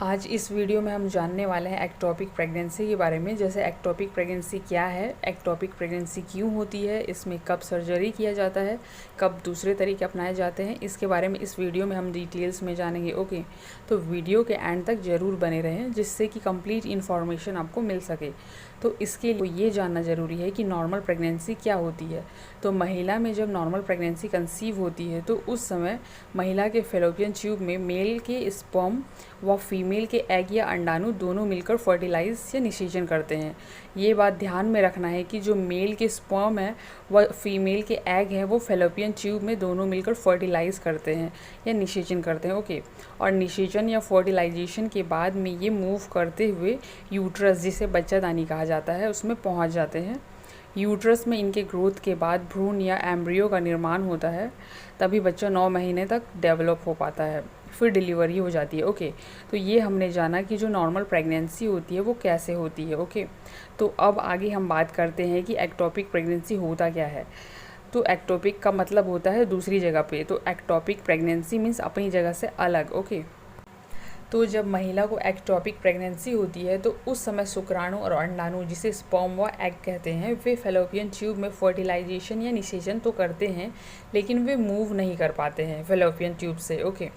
आज इस वीडियो में हम जानने वाले हैं एक्टोपिक प्रेगनेंसी के बारे में। जैसे एक्टोपिक प्रेगनेंसी क्या है, एक्टोपिक प्रेगनेंसी क्यों होती है, इसमें कब सर्जरी किया जाता है, कब दूसरे तरीके अपनाए जाते हैं, इसके बारे में इस वीडियो में हम डिटेल्स में जानेंगे। ओके, तो वीडियो के एंड तक ज़रूर बने रहें जिससे कि कंप्लीट इन्फॉर्मेशन आपको मिल सके। तो इसके लिए ये जानना ज़रूरी है कि नॉर्मल प्रेगनेंसी क्या होती है। तो महिला में जब नॉर्मल प्रेगनेंसी कंसीव होती है तो उस समय महिला के फेलोपियन ट्यूब में मेल के स्पर्म व फीमेल के एग या अंडाणु दोनों मिलकर फर्टिलाइज या निषेचन करते हैं। ये बात ध्यान में रखना है कि जो मेल के स्पर्म है व फीमेल के एग हैं वो फेलोपियन ट्यूब में दोनों मिलकर फर्टिलाइज करते हैं या निषेचन करते हैं। ओके, और निषेचन या फर्टिलाइजेशन के बाद में ये मूव करते हुए यूट्रस, जिसे बच्चादानी कहा जाता है, उसमें पहुंच जाते हैं। यूट्रस में इनके ग्रोथ के बाद भ्रूण या एम्ब्रियो का निर्माण होता है, तभी बच्चा 9 महीने तक डेवलप हो पाता है, फिर डिलीवरी हो जाती है। ओके, तो ये हमने जाना कि जो नॉर्मल प्रेगनेंसी होती है वो कैसे होती है। ओके, तो अब आगे हम बात करते हैं कि एक्टोपिक प्रेगनेंसी होता क्या है। तो एक्टोपिक का मतलब होता है दूसरी जगह पे, तो एक्टोपिक प्रेगनेंसी मीन्स अपनी जगह से अलग। ओके, तो जब महिला को एक्टोपिक प्रेगनेंसी होती है तो उस समय शुक्राणु और अंडाणु, जिसे स्पर्म व एग कहते हैं, वे फेलोपियन ट्यूब में फर्टिलाइजेशन या निषेचन तो करते हैं लेकिन वे मूव नहीं कर पाते हैं फेलोपियन ट्यूब से। ओके,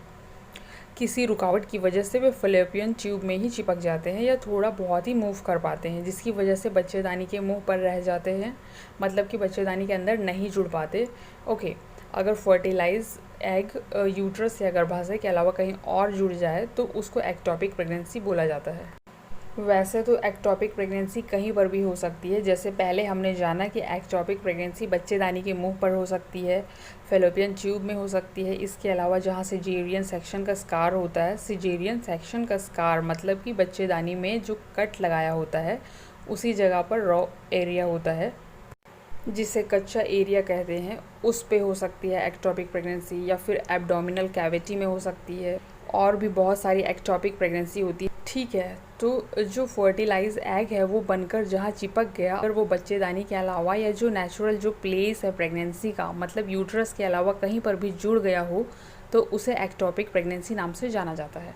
किसी रुकावट की वजह से वे फेलोपियन ट्यूब में ही चिपक जाते हैं या थोड़ा बहुत ही मूव कर पाते हैं, जिसकी वजह से बच्चेदानी के मुंह पर रह जाते हैं, मतलब कि बच्चेदानी के अंदर नहीं जुड़ पाते। ओके, अगर फर्टिलाइज एग यूट्रस या गर्भाशय के अलावा कहीं और जुड़ जाए तो उसको एक्टोपिक प्रेगनेंसी बोला जाता है। वैसे तो एक्टोपिक प्रेगनेंसी कहीं पर भी हो सकती है। जैसे पहले हमने जाना कि एक्टोपिक प्रेगनेंसी बच्चेदानी के मुंह पर हो सकती है, फेलोपियन ट्यूब में हो सकती है। इसके अलावा जहाँ सिजेरियन सेक्शन का स्कार होता है, सिजेरियन सेक्शन का स्कार मतलब कि बच्चेदानी में जो कट लगाया होता है उसी जगह पर रॉ एरिया होता है, जिसे कच्चा एरिया कहते हैं, उस पे हो सकती है एक्टोपिक प्रेगनेंसी, या फिर एब्डोमिनल कैविटी में हो सकती है। और भी बहुत सारी एक्टोपिक प्रेगनेंसी होती है। ठीक है, तो जो फर्टिलाइज एग है वो बनकर जहाँ चिपक गया, अगर वो बच्चेदानी के अलावा या जो नेचुरल जो प्लेस है प्रेगनेंसी का, मतलब यूट्रस के अलावा कहीं पर भी जुड़ गया हो, तो उसे एक्टोपिक प्रेगनेंसी नाम से जाना जाता है।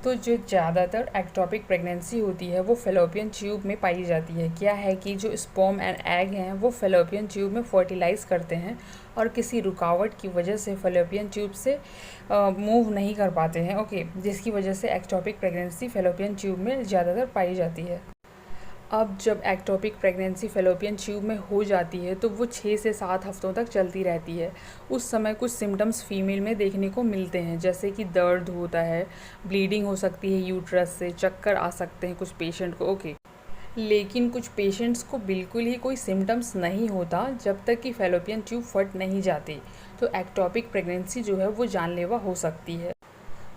तो जो ज़्यादातर एक्टोपिक प्रेगनेंसी होती है वो फेलोपियन ट्यूब में पाई जाती है। क्या है कि जो स्पर्म एंड एग हैं वो फेलोपियन ट्यूब में फर्टिलाइज करते हैं और किसी रुकावट की वजह से फेलोपियन ट्यूब से मूव नहीं कर पाते हैं। ओके, जिसकी वजह से एक्टोपिक प्रेगनेंसी फेलोपियन ट्यूब में ज़्यादातर पाई जाती है। अब जब एक्टोपिक प्रेगनेंसी फेलोपियन ट्यूब में हो जाती है तो वो 6 से 7 हफ्तों तक चलती रहती है। उस समय कुछ सिम्टम्स फीमेल में देखने को मिलते हैं, जैसे कि दर्द होता है, ब्लीडिंग हो सकती है यूट्रस से, चक्कर आ सकते हैं कुछ पेशेंट को। ओके, लेकिन कुछ पेशेंट्स को बिल्कुल ही कोई सिम्टम्स नहीं होता जब तक कि फेलोपियन ट्यूब फट नहीं जाती। तो एक्टोपिक प्रेगनेंसी जो है वो जानलेवा हो सकती है।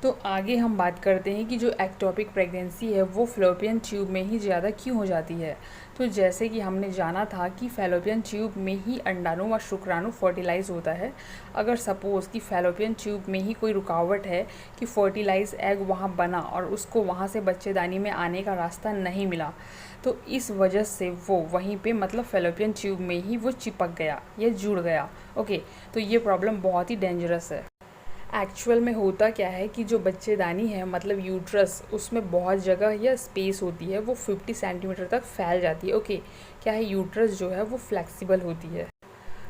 तो आगे हम बात करते हैं कि जो एक्टोपिक प्रेगनेंसी है वो फेलोपियन ट्यूब में ही ज़्यादा क्यों हो जाती है। तो जैसे कि हमने जाना था कि फेलोपियन ट्यूब में ही अंडाणु व शुक्राणु फर्टिलाइज होता है। अगर सपोज़ कि फेलोपियन ट्यूब में ही कोई रुकावट है कि फर्टिलाइज एग वहाँ बना और उसको वहाँ से बच्चेदानी में आने का रास्ता नहीं मिला, तो इस वजह से वो वहीं पे मतलब फेलोपियन ट्यूब में ही वो चिपक गया या जुड़ गया। ओके, तो ये प्रॉब्लम बहुत ही डेंजरस है। एक्चुअल में होता क्या है कि जो बच्चेदानी है मतलब यूट्रस, उसमें बहुत जगह या स्पेस होती है, वो 50 सेंटीमीटर तक फैल जाती है। ओके, क्या है, यूट्रस जो है वो फ्लेक्सिबल होती है,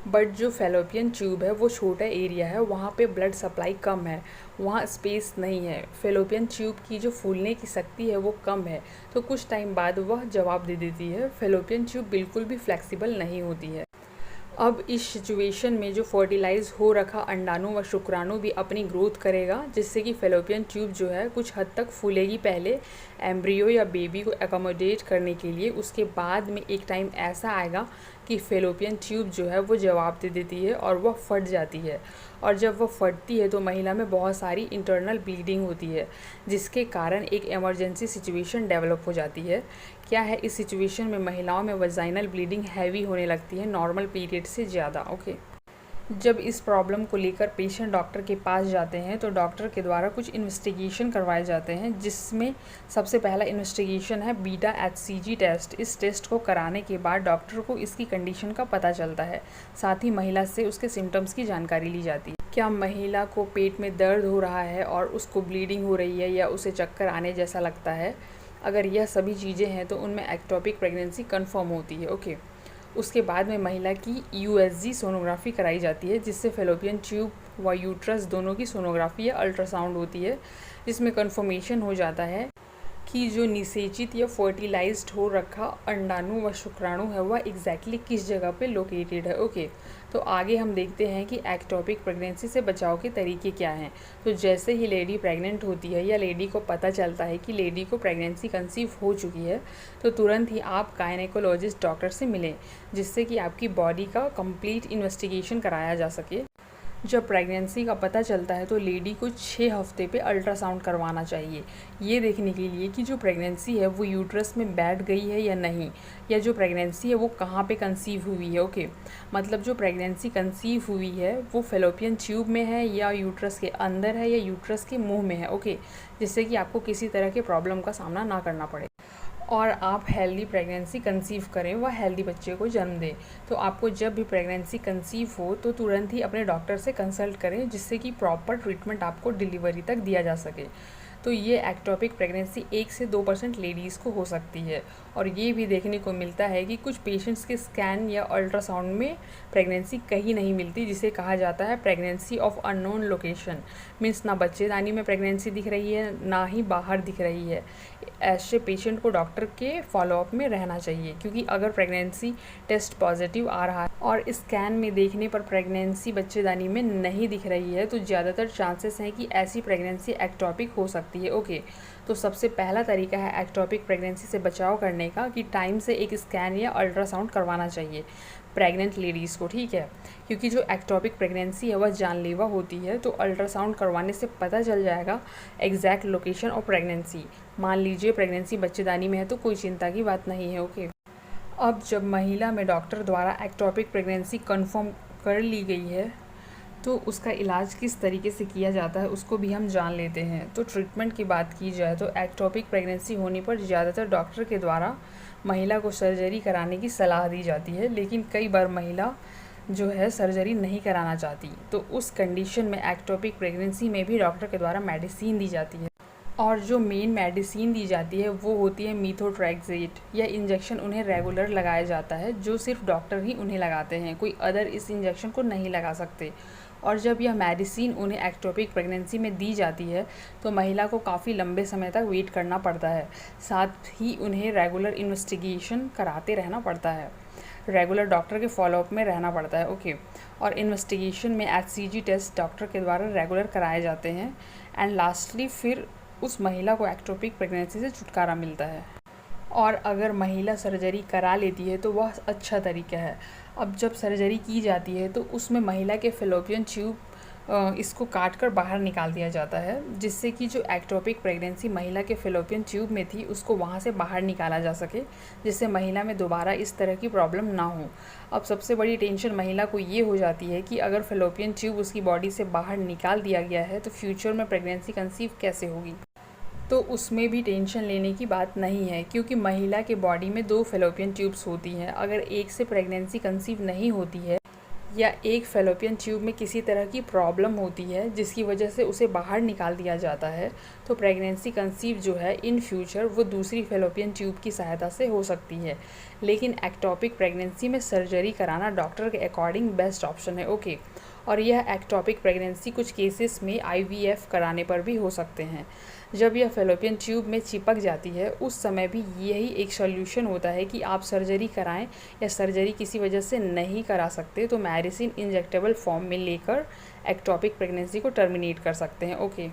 बट जो फेलोपियन ट्यूब है वो छोटा एरिया है, वहाँ पे ब्लड सप्लाई कम है, वहाँ स्पेस नहीं है, फेलोपियन ट्यूब की जो फूलने की शक्ति है वो कम है, तो कुछ टाइम बाद वह जवाब दे देती है। फेलोपियन ट्यूब बिल्कुल भी फ्लेक्सिबल नहीं होती है। अब इस सिचुएशन में जो फर्टिलाइज हो रखा अंडाणु व शुक्राणु भी अपनी ग्रोथ करेगा, जिससे कि फेलोपियन ट्यूब जो है कुछ हद तक फूलेगी पहले एम्ब्रियो या बेबी को एकोमोडेट करने के लिए। उसके बाद में एक टाइम ऐसा आएगा कि फेलोपियन ट्यूब जो है वो जवाब दे देती है और वह फट जाती है। और जब वह फटती है तो महिला में बहुत सारी इंटरनल ब्लीडिंग होती है, जिसके कारण एक इमरजेंसी सिचुएशन डेवलप हो जाती है। क्या है, इस सिचुएशन में महिलाओं में वजाइनल ब्लीडिंग हैवी होने लगती है नॉर्मल पीरियड से ज़्यादा। ओके, जब इस प्रॉब्लम को लेकर पेशेंट डॉक्टर के पास जाते हैं तो डॉक्टर के द्वारा कुछ इन्वेस्टिगेशन करवाए जाते हैं, जिसमें सबसे पहला इन्वेस्टिगेशन है बीटा HCG टेस्ट। इस टेस्ट को कराने के बाद डॉक्टर को इसकी कंडीशन का पता चलता है, साथ ही महिला से उसके सिम्टम्स की जानकारी ली जाती है। क्या महिला को पेट में दर्द हो रहा है और उसको ब्लीडिंग हो रही है या उसे चक्कर आने जैसा लगता है? अगर यह सभी चीज़ें हैं तो उनमें एक्टोपिक प्रेगनेंसी कंफर्म होती है। ओके। उसके बाद में महिला की यूएसजी सोनोग्राफी कराई जाती है, जिससे फेलोपियन ट्यूब व यूट्रस दोनों की सोनोग्राफी या अल्ट्रासाउंड होती है, जिसमें कंफर्मेशन हो जाता है कि जो निषेचित या फर्टिलाइज्ड हो रखा अंडाणु व शुक्राणु है वह एग्जैक्टली किस जगह पे लोकेटेड है। ओके। तो आगे हम देखते हैं कि एक्टोपिक प्रेगनेंसी से बचाव के तरीके क्या हैं। तो जैसे ही लेडी प्रेग्नेंट होती है या लेडी को पता चलता है कि लेडी को प्रेगनेंसी कंसीव हो चुकी है, तो तुरंत ही आप गायनेकोलॉजिस्ट डॉक्टर से मिलें, जिससे कि आपकी बॉडी का कंप्लीट इन्वेस्टिगेशन कराया जा सके। जब प्रेगनेंसी का पता चलता है तो लेडी को 6 हफ्ते पे अल्ट्रासाउंड करवाना चाहिए, ये देखने के लिए कि जो प्रेगनेंसी है वो यूट्रस में बैठ गई है या नहीं, या जो प्रेगनेंसी है वो कहाँ पे कंसीव हुई है। ओके। मतलब जो प्रेगनेंसी कंसीव हुई है वो फेलोपियन ट्यूब में है या यूट्रस के अंदर है या यूट्रस के मुंह में है। ओके। जिससे कि आपको किसी तरह के प्रॉब्लम का सामना ना करना पड़े और आप हेल्दी प्रेगनेंसी कंसीव करें व हेल्दी बच्चे को जन्म दें। तो आपको जब भी प्रेगनेंसी कंसीव हो तो तुरंत ही अपने डॉक्टर से कंसल्ट करें, जिससे कि प्रॉपर ट्रीटमेंट आपको डिलीवरी तक दिया जा सके। तो ये एक्टोपिक प्रेगनेंसी 1 से 2% लेडीज़ को हो सकती है। और ये भी देखने को मिलता है कि कुछ पेशेंट्स के स्कैन या अल्ट्रासाउंड में प्रेगनेंसी कहीं नहीं मिलती, जिसे कहा जाता है pregnancy of unknown location. Means ना बच्चेदानी में प्रेगनेंसी दिख रही है, ना ही बाहर दिख रही है। ऐसे पेशेंट को डॉक्टर के फॉलोअप में रहना चाहिए, क्योंकि अगर प्रेगनेंसी टेस्ट पॉजिटिव आ रहा है और स्कैन में देखने पर प्रेगनेंसी बच्चेदानी में नहीं दिख रही है, तो ज़्यादातर चांसेस हैं कि ऐसी प्रेगनेंसी एक्टोपिक हो सकती है। ओके। तो सबसे पहला तरीका है एक्टोपिक प्रेगनेंसी से बचाव करने का कि टाइम से एक स्कैन या अल्ट्रासाउंड करवाना चाहिए प्रेग्नेंट लेडीज़ को, ठीक है। क्योंकि जो एक्टोपिक प्रेगनेंसी है वह जानलेवा होती है, तो अल्ट्रासाउंड करवाने से पता चल जाएगा एग्जैक्ट लोकेशन ऑफ प्रेगनेंसी। मान लीजिए प्रेगनेंसी बच्चेदानी में है तो कोई चिंता की बात नहीं है। ओके। अब जब महिला में डॉक्टर द्वारा एक्टोपिक प्रेगनेंसी कंफर्म कर ली गई है तो उसका इलाज किस तरीके से किया जाता है उसको भी हम जान लेते हैं। तो ट्रीटमेंट की बात की जाए तो एक्टोपिक प्रेगनेंसी होने पर ज़्यादातर डॉक्टर के द्वारा महिला को सर्जरी कराने की सलाह दी जाती है, लेकिन कई बार महिला जो है सर्जरी नहीं कराना चाहती, तो उस कंडीशन में एक्टोपिक प्रेगनेंसी में भी डॉक्टर के द्वारा मेडिसिन दी जाती है। और जो मेन मेडिसिन दी जाती है वो होती है मीथोट्रैक्सेट। यह इंजेक्शन उन्हें रेगुलर लगाया जाता है, जो सिर्फ डॉक्टर ही उन्हें लगाते हैं, कोई अदर इस इंजेक्शन को नहीं लगा सकते। और जब यह मेडिसिन उन्हें एक्टोपिक प्रेगनेंसी में दी जाती है तो महिला को काफ़ी लंबे समय तक वेट करना पड़ता है। साथ ही उन्हें रेगुलर इन्वेस्टिगेशन कराते रहना पड़ता है, रेगुलर डॉक्टर के फॉलोअप में रहना पड़ता है। ओके। और इन्वेस्टिगेशन में HCG टेस्ट डॉक्टर के द्वारा रेगुलर कराए जाते हैं। एंड लास्टली फिर उस महिला को एक्टोपिक प्रेगनेंसी से छुटकारा मिलता है। और अगर महिला सर्जरी करा लेती है तो वह अच्छा तरीका है। अब जब सर्जरी की जाती है तो उसमें महिला के फेलोपियन ट्यूब इसको काट कर बाहर निकाल दिया जाता है, जिससे कि जो एक्टोपिक प्रेगनेंसी महिला के फेलोपियन ट्यूब में थी उसको वहाँ से बाहर निकाला जा सके, जिससे महिला में दोबारा इस तरह की प्रॉब्लम ना हो। अब सबसे बड़ी टेंशन महिला को ये हो जाती है कि अगर फेलोपियन ट्यूब उसकी बॉडी से बाहर निकाल दिया गया है तो फ्यूचर में प्रेगनेंसी कंसीव कैसे होगी। तो उसमें भी टेंशन लेने की बात नहीं है, क्योंकि महिला के बॉडी में 2 फेलोपियन ट्यूब्स होती हैं। अगर एक से प्रेगनेंसी कंसीव नहीं होती है या एक फेलोपियन ट्यूब में किसी तरह की प्रॉब्लम होती है जिसकी वजह से उसे बाहर निकाल दिया जाता है, तो प्रेगनेंसी कंसीव जो है इन फ्यूचर वो दूसरी फेलोपियन ट्यूब की सहायता से हो सकती है। लेकिन एक्टोपिक प्रेगनेंसी में सर्जरी कराना डॉक्टर के अकॉर्डिंग बेस्ट ऑप्शन है। ओके। और यह एक्टोपिक प्रेगनेंसी कुछ केसेस में IVF कराने पर भी हो सकते हैं। जब यह फेलोपियन ट्यूब में चिपक जाती है उस समय भी यही एक सॉल्यूशन होता है कि आप सर्जरी कराएं, या सर्जरी किसी वजह से नहीं करा सकते तो मेडिसिन इंजेक्टेबल फॉर्म में लेकर एक्टोपिक प्रेगनेंसी को टर्मिनेट कर सकते हैं। ओके।